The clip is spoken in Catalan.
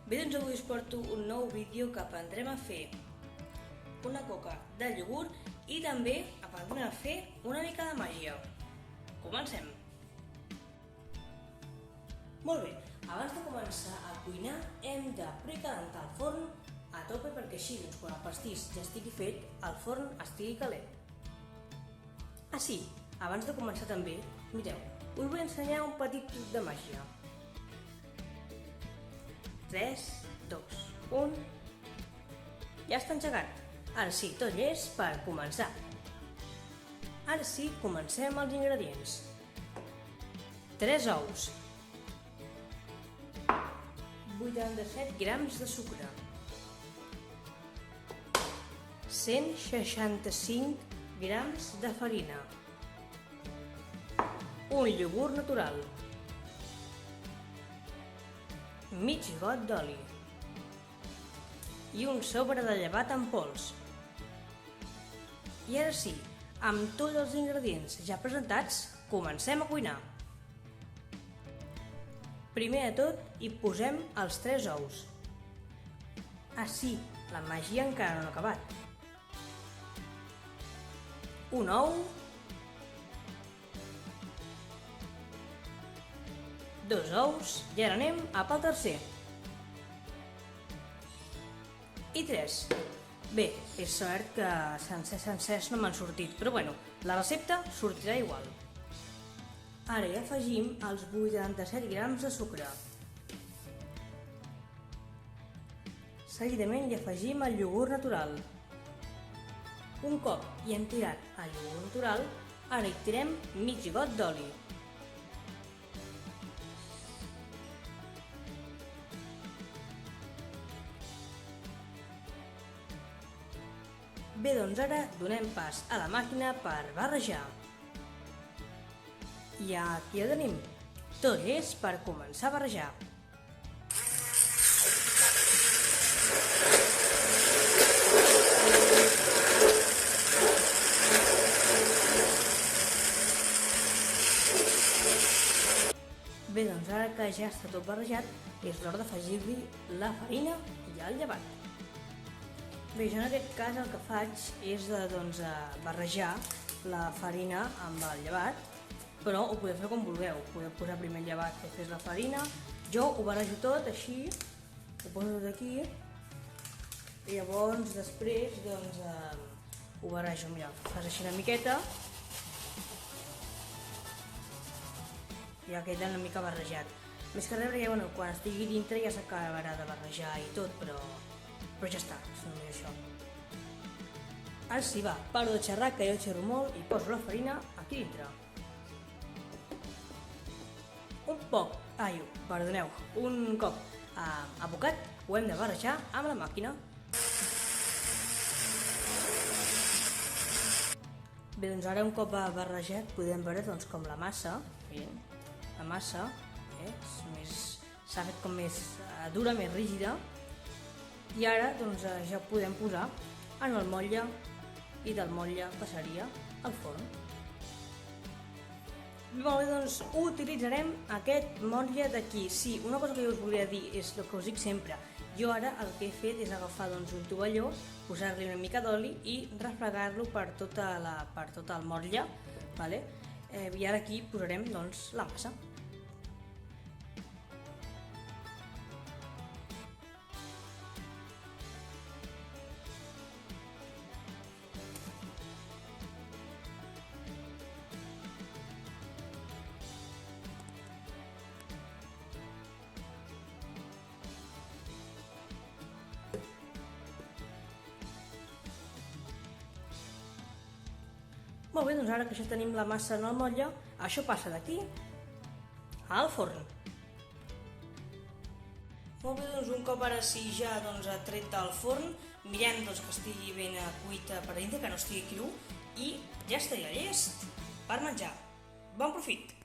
Bé, doncs avui us porto un nou vídeo que aprendrem a fer una coca de iogurt i també aprendrem a fer una mica de màgia. Comencem! Molt bé, abans de començar a cuinar hem de precalentar el forn a tope perquè així, quan el pastís ja estigui fet, el forn estigui calent. Ah sí, abans de començar també, mireu, us vull ensenyar un petit truc de màgia. 3, 2, 1... Ja està engegat. Ara sí, tot llest per començar. Ara sí, comencem amb els ingredients. 3 ous, 87 grams de sucre, 165 grams de farina, un iogurt natural, mig got d'oli i un sobre de llevat en pols. I ara sí, amb tots els ingredients ja presentats, comencem a cuinar. Primer de tot hi posem els 3 ous. Ah sí, la màgia encara no ha acabat. Un ou, 2 ous, i ara anem a pel tercer. I 3. Bé, és cert que sencers no m'han sortit, però bueno, la recepta sortirà igual. Ara hi afegim els 87 grams de sucre. Seguidament hi afegim el iogurt natural. Un cop hi hem tirat el iogurt natural, ara hi tirem mig got d'oli. Bé, doncs ara donem pas a la màquina per barrejar. I aquí ja tenim. Tot és per començar a barrejar. Bé, doncs ara que ja està tot barrejat, és l'hora d'afegir-li la farina i el llevat. Bé, jo en aquest cas el que faig és barrejar la farina amb el llevat, però ho podeu fer com vulgueu. Podeu posar primer el llevat i després la farina. Jo ho barrejo tot així, ho poso tot aquí, i llavors després ho barrejo. Mira, fas així una miqueta, ja queda una mica barrejat. Més que res, perquè quan estigui dintre ja s'acabarà de barrejar i tot, però ja està, és només això. Ara sí, va, paro de xerrar, que jo xerro molt, i poso la farina aquí dintre. Un cop abocat, ho hem de barrejar amb la màquina. Bé, doncs ara un cop barrejat podem veure com la massa, s'ha fet com més dura, més rígida, i ara ja ho podem posar en el motlle i del motlle passaria al forn. Molt bé, doncs utilitzarem aquest motlle d'aquí. Sí, una cosa que jo us volia dir és el que us dic sempre. Jo ara el que he fet és agafar un tovalló, posar-li una mica d'oli i refregar-lo per tot el motlle, i ara aquí posarem la massa. Molt bé, doncs ara que ja tenim la massa en el motlle, això passa d'aquí al forn. Molt bé, doncs un cop ara sí ja ha tret del forn, mirem que estigui ben cuita per dintre, que no estigui cru, i ja estaria llest per menjar. Bon profit!